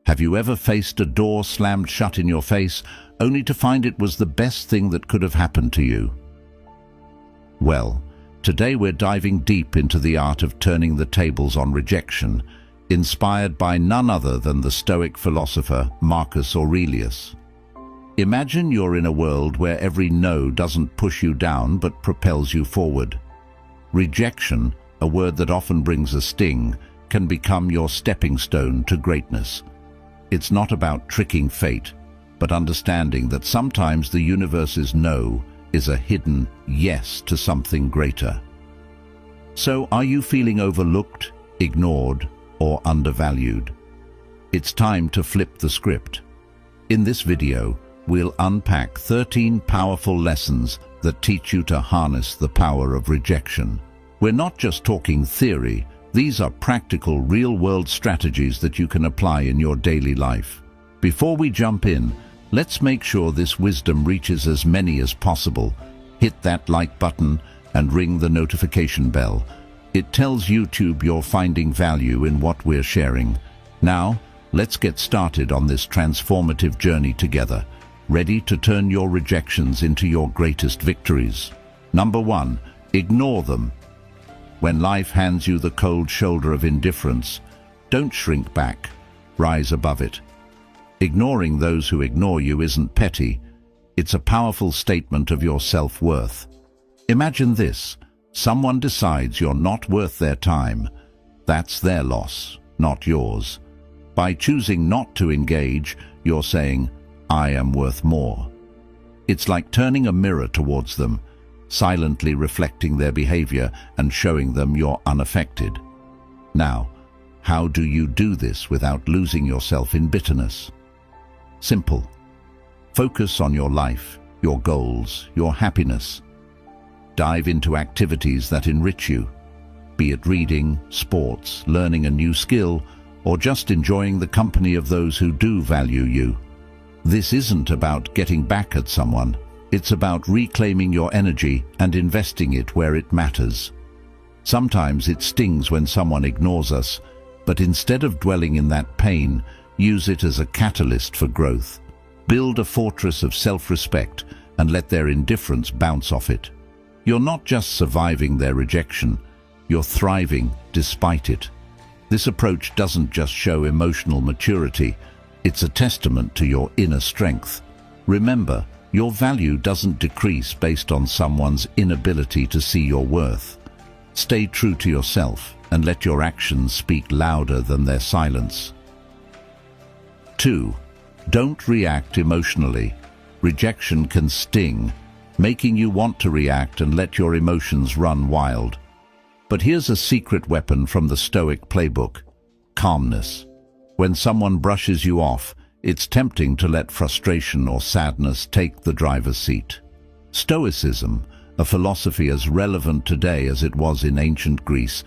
Have you ever faced a door slammed shut in your face, only to find it was the best thing that could have happened to you? Well, today we're diving deep into the art of turning the tables on rejection, inspired by none other than the Stoic philosopher Marcus Aurelius. Imagine you're in a world where every no doesn't push you down but propels you forward. Rejection, a word that often brings a sting, can become your stepping stone to greatness. It's not about tricking fate, but understanding that sometimes the universe's no is a hidden yes to something greater. So, are you feeling overlooked, ignored, or undervalued? It's time to flip the script. In this video, we'll unpack 13 powerful lessons that teach you to harness the power of rejection. We're not just talking theory. These are practical, real-world strategies that you can apply in your daily life. Before we jump in, let's make sure this wisdom reaches as many as possible. Hit that like button and ring the notification bell. It tells YouTube you're finding value in what we're sharing. Now, let's get started on this transformative journey together, ready to turn your rejections into your greatest victories. Number 1, ignore them. When life hands you the cold shoulder of indifference, don't shrink back, rise above it. Ignoring those who ignore you isn't petty, it's a powerful statement of your self-worth. Imagine this: someone decides you're not worth their time. That's their loss, not yours. By choosing not to engage, you're saying, I am worth more. It's like turning a mirror towards them, silently reflecting their behavior and showing them you're unaffected. Now, how do you do this without losing yourself in bitterness? Simple. Focus on your life, your goals, your happiness. Dive into activities that enrich you, be it reading, sports, learning a new skill, or just enjoying the company of those who do value you. This isn't about getting back at someone. It's about reclaiming your energy and investing it where it matters. Sometimes it stings when someone ignores us, but instead of dwelling in that pain, use it as a catalyst for growth. Build a fortress of self-respect and let their indifference bounce off it. You're not just surviving their rejection, you're thriving despite it. This approach doesn't just show emotional maturity, it's a testament to your inner strength. Remember, your value doesn't decrease based on someone's inability to see your worth. Stay true to yourself and let your actions speak louder than their silence. 2. Don't react emotionally. Rejection can sting, making you want to react and let your emotions run wild. But here's a secret weapon from the Stoic playbook: calmness. When someone brushes you off, it's tempting to let frustration or sadness take the driver's seat. Stoicism, a philosophy as relevant today as it was in ancient Greece,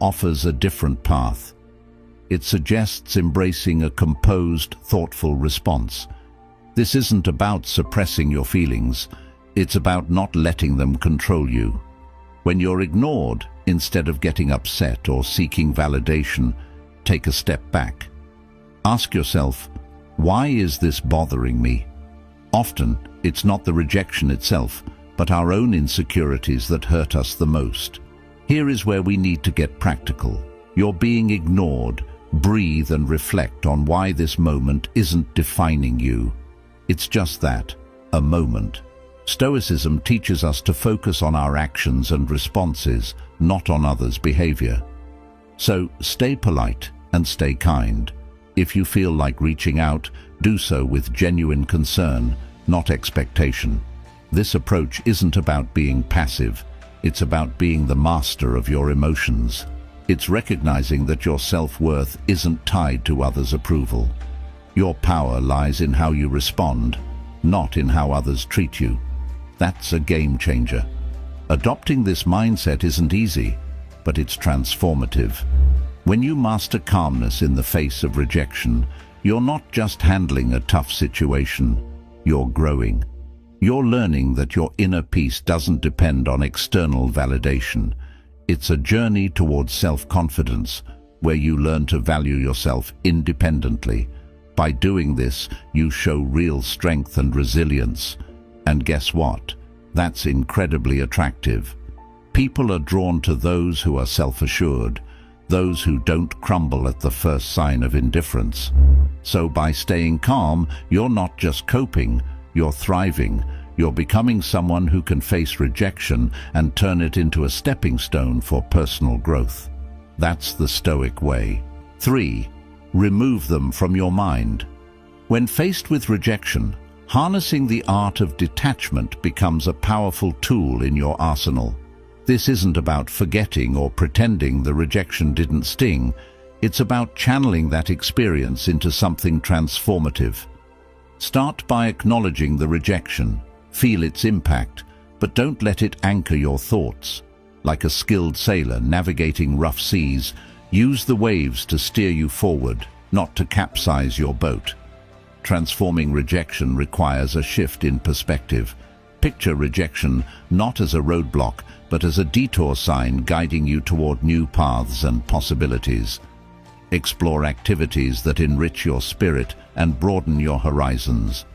offers a different path. It suggests embracing a composed, thoughtful response. This isn't about suppressing your feelings, it's about not letting them control you. When you're ignored, instead of getting upset or seeking validation, take a step back. Ask yourself, why is this bothering me? Often, it's not the rejection itself, but our own insecurities that hurt us the most. Here is where we need to get practical. You're being ignored. Breathe and reflect on why this moment isn't defining you. It's just that, a moment. Stoicism teaches us to focus on our actions and responses, not on others' behavior. So, stay polite and stay kind. If you feel like reaching out, do so with genuine concern, not expectation. This approach isn't about being passive, it's about being the master of your emotions. It's recognizing that your self-worth isn't tied to others' approval. Your power lies in how you respond, not in how others treat you. That's a game changer. Adopting this mindset isn't easy, but it's transformative. When you master calmness in the face of rejection, you're not just handling a tough situation, you're growing. You're learning that your inner peace doesn't depend on external validation. It's a journey towards self-confidence, where you learn to value yourself independently, By doing this, you show real strength and resilience. And guess what? That's incredibly attractive. People are drawn to those who are self-assured, those who don't crumble at the first sign of indifference. So by staying calm, you're not just coping, you're thriving. You're becoming someone who can face rejection and turn it into a stepping stone for personal growth. That's the Stoic way. 3. Remove them from your mind. When faced with rejection, harnessing the art of detachment becomes a powerful tool in your arsenal. This isn't about forgetting or pretending the rejection didn't sting. It's about channeling that experience into something transformative. Start by acknowledging the rejection. Feel its impact, but don't let it anchor your thoughts. Like a skilled sailor navigating rough seas, use the waves to steer you forward, not to capsize your boat. Transforming rejection requires a shift in perspective. Picture rejection not as a roadblock, but as a detour sign guiding you toward new paths and possibilities. Explore activities that enrich your spirit and broaden your horizons.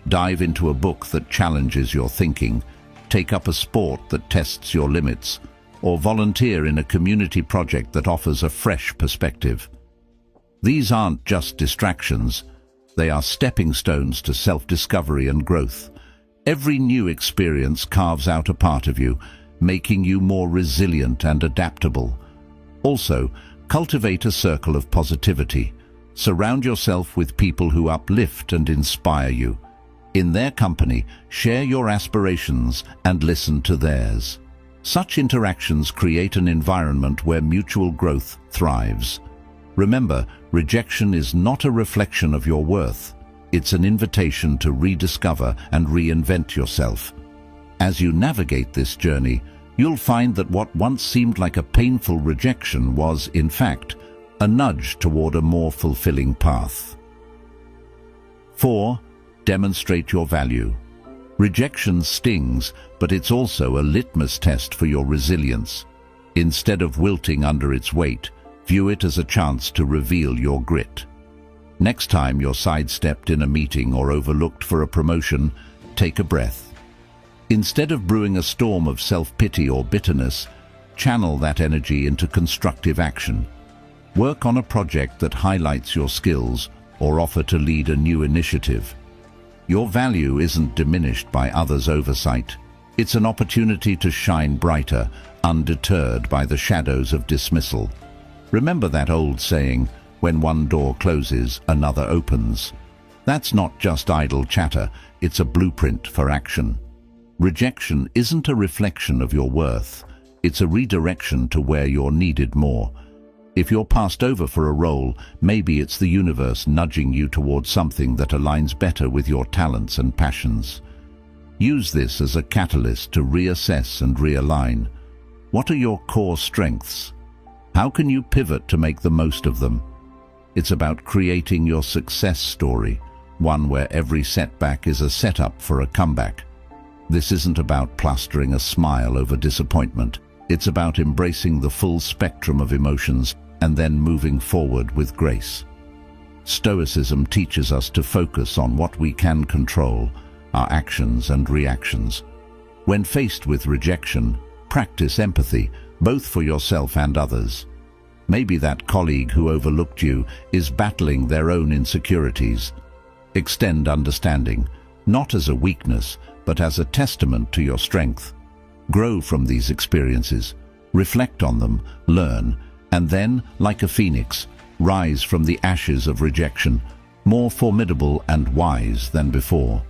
Dive into a book that challenges your thinking, take up a sport that tests your limits, or volunteer in a community project that offers a fresh perspective. These aren't just distractions, they are stepping stones to self-discovery and growth. Every new experience carves out a part of you, making you more resilient and adaptable. Also, cultivate a circle of positivity. Surround yourself with people who uplift and inspire you. In their company, share your aspirations and listen to theirs. Such interactions create an environment where mutual growth thrives. Remember, rejection is not a reflection of your worth. It's an invitation to rediscover and reinvent yourself. As you navigate this journey, you'll find that what once seemed like a painful rejection was, in fact, a nudge toward a more fulfilling path. 4. Demonstrate your value. Rejection stings, but it's also a litmus test for your resilience. Instead of wilting under its weight, view it as a chance to reveal your grit. Next time you're sidestepped in a meeting or overlooked for a promotion, take a breath. Instead of brewing a storm of self-pity or bitterness, channel that energy into constructive action. Work on a project that highlights your skills or offer to lead a new initiative. Your value isn't diminished by others' oversight. It's an opportunity to shine brighter, undeterred by the shadows of dismissal. Remember that old saying, when one door closes, another opens. That's not just idle chatter, it's a blueprint for action. Rejection isn't a reflection of your worth, it's a redirection to where you're needed more. If you're passed over for a role, maybe it's the universe nudging you towards something that aligns better with your talents and passions. Use this as a catalyst to reassess and realign. What are your core strengths? How can you pivot to make the most of them? It's about creating your success story, one where every setback is a setup for a comeback. This isn't about plastering a smile over disappointment. It's about embracing the full spectrum of emotions and then moving forward with grace. Stoicism teaches us to focus on what we can control, our actions and reactions. When faced with rejection, practice empathy, both for yourself and others. Maybe that colleague who overlooked you is battling their own insecurities. Extend understanding, not as a weakness, but as a testament to your strength. Grow from these experiences, reflect on them, learn, and then, like a phoenix, rise from the ashes of rejection, more formidable and wise than before.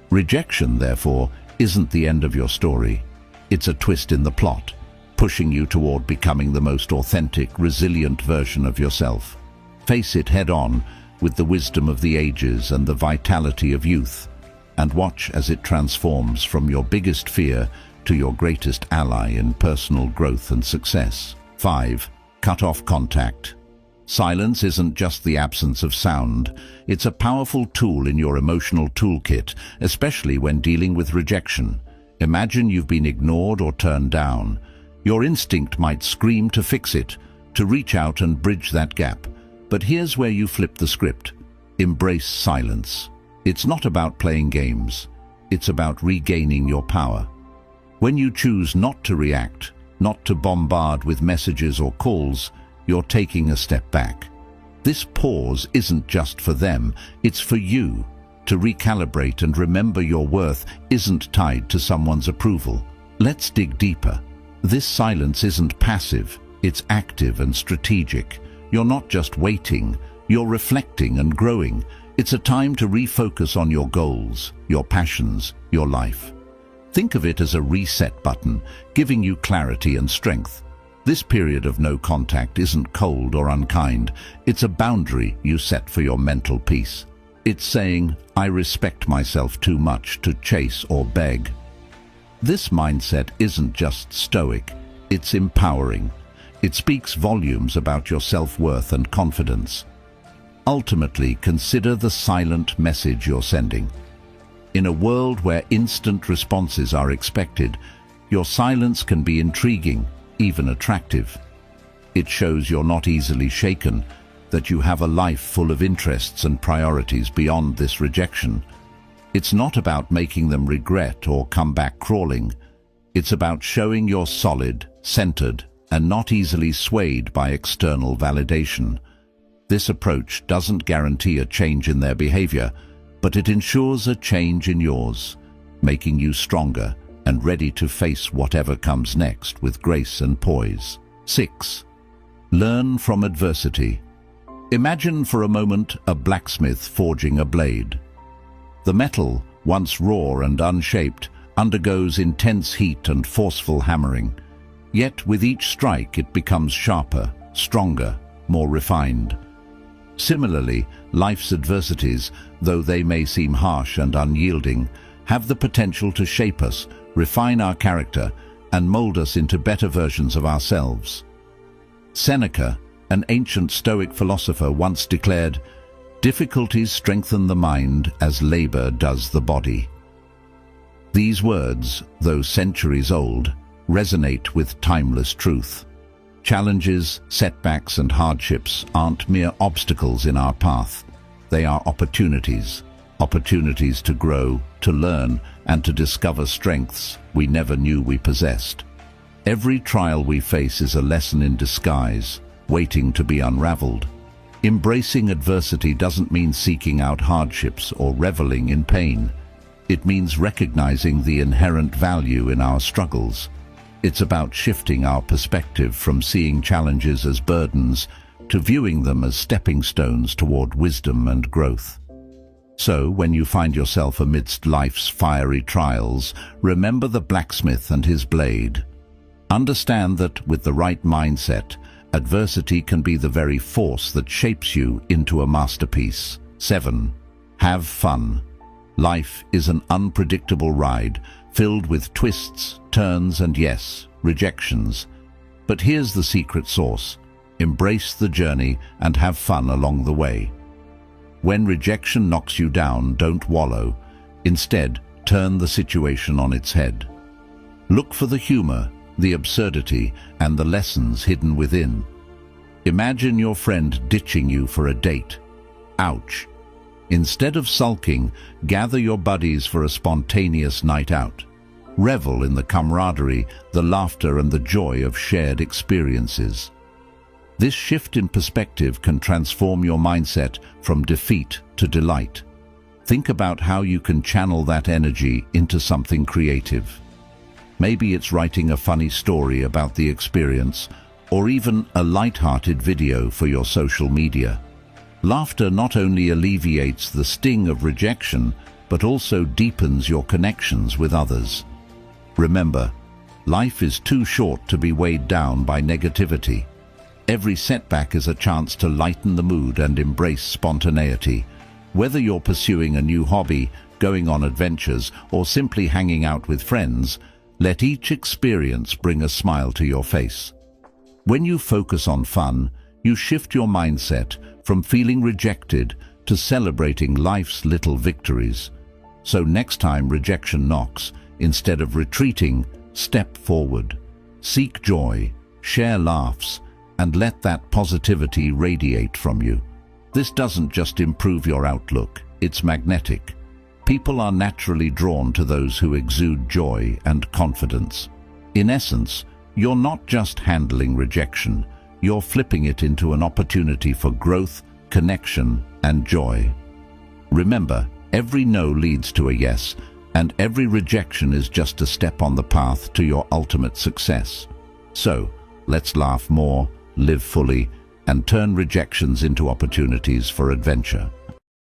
Rejection, therefore, isn't the end of your story. It's a twist in the plot, pushing you toward becoming the most authentic, resilient version of yourself. Face it head-on with the wisdom of the ages and the vitality of youth, and watch as it transforms from your biggest fear to your greatest ally in personal growth and success. 5. Cut off contact. Silence isn't just the absence of sound. It's a powerful tool in your emotional toolkit, especially when dealing with rejection. Imagine you've been ignored or turned down. Your instinct might scream to fix it, to reach out and bridge that gap. But here's where you flip the script. Embrace silence. It's not about playing games. It's about regaining your power. When you choose not to react, not to bombard with messages or calls, you're taking a step back. This pause isn't just for them, it's for you. To recalibrate and remember your worth isn't tied to someone's approval. Let's dig deeper. This silence isn't passive, it's active and strategic. You're not just waiting, you're reflecting and growing. It's a time to refocus on your goals, your passions, your life. Think of it as a reset button, giving you clarity and strength. This period of no contact isn't cold or unkind. It's a boundary you set for your mental peace. It's saying, I respect myself too much to chase or beg. This mindset isn't just stoic, it's empowering. It speaks volumes about your self-worth and confidence. Ultimately, consider the silent message you're sending. In a world where instant responses are expected, your silence can be intriguing, even attractive. It shows you're not easily shaken, that you have a life full of interests and priorities beyond this rejection. It's not about making them regret or come back crawling. It's about showing you're solid, centered, and not easily swayed by external validation. This approach doesn't guarantee a change in their behavior, but it ensures a change in yours, making you stronger and ready to face whatever comes next with grace and poise. 6. Learn from adversity. Imagine for a moment a blacksmith forging a blade. The metal, once raw and unshaped, undergoes intense heat and forceful hammering. Yet with each strike it becomes sharper, stronger, more refined. Similarly, life's adversities, though they may seem harsh and unyielding, have the potential to shape us, refine our character, and mold us into better versions of ourselves. Seneca, an ancient Stoic philosopher, once declared, "Difficulties strengthen the mind as labor does the body." These words, though centuries old, resonate with timeless truth. Challenges, setbacks, and hardships aren't mere obstacles in our path. They are opportunities to grow, to learn, and to discover strengths we never knew we possessed. Every trial we face is a lesson in disguise, waiting to be unraveled. Embracing adversity doesn't mean seeking out hardships or reveling in pain. It means recognizing the inherent value in our struggles. It's about shifting our perspective from seeing challenges as burdens to viewing them as stepping stones toward wisdom and growth. So, when you find yourself amidst life's fiery trials, remember the blacksmith and his blade. Understand that, with the right mindset, adversity can be the very force that shapes you into a masterpiece. 7. Have fun. Life is an unpredictable ride, filled with twists, turns, and yes, rejections. But here's the secret sauce. Embrace the journey and have fun along the way. When rejection knocks you down, don't wallow. Instead, turn the situation on its head. Look for the humor, the absurdity, and the lessons hidden within. Imagine your friend ditching you for a date. Ouch! Instead of sulking, gather your buddies for a spontaneous night out. Revel in the camaraderie, the laughter, and the joy of shared experiences. This shift in perspective can transform your mindset from defeat to delight. Think about how you can channel that energy into something creative. Maybe it's writing a funny story about the experience, or even a light-hearted video for your social media. Laughter not only alleviates the sting of rejection, but also deepens your connections with others. Remember, life is too short to be weighed down by negativity. Every setback is a chance to lighten the mood and embrace spontaneity. Whether you're pursuing a new hobby, going on adventures, or simply hanging out with friends, let each experience bring a smile to your face. When you focus on fun, you shift your mindset from feeling rejected to celebrating life's little victories. So next time rejection knocks, instead of retreating, step forward. Seek joy, share laughs, and let that positivity radiate from you. This doesn't just improve your outlook, it's magnetic. People are naturally drawn to those who exude joy and confidence. In essence, you're not just handling rejection, you're flipping it into an opportunity for growth, connection, and joy. Remember, every no leads to a yes, and every rejection is just a step on the path to your ultimate success. So, let's laugh more, live fully, and turn rejections into opportunities for adventure.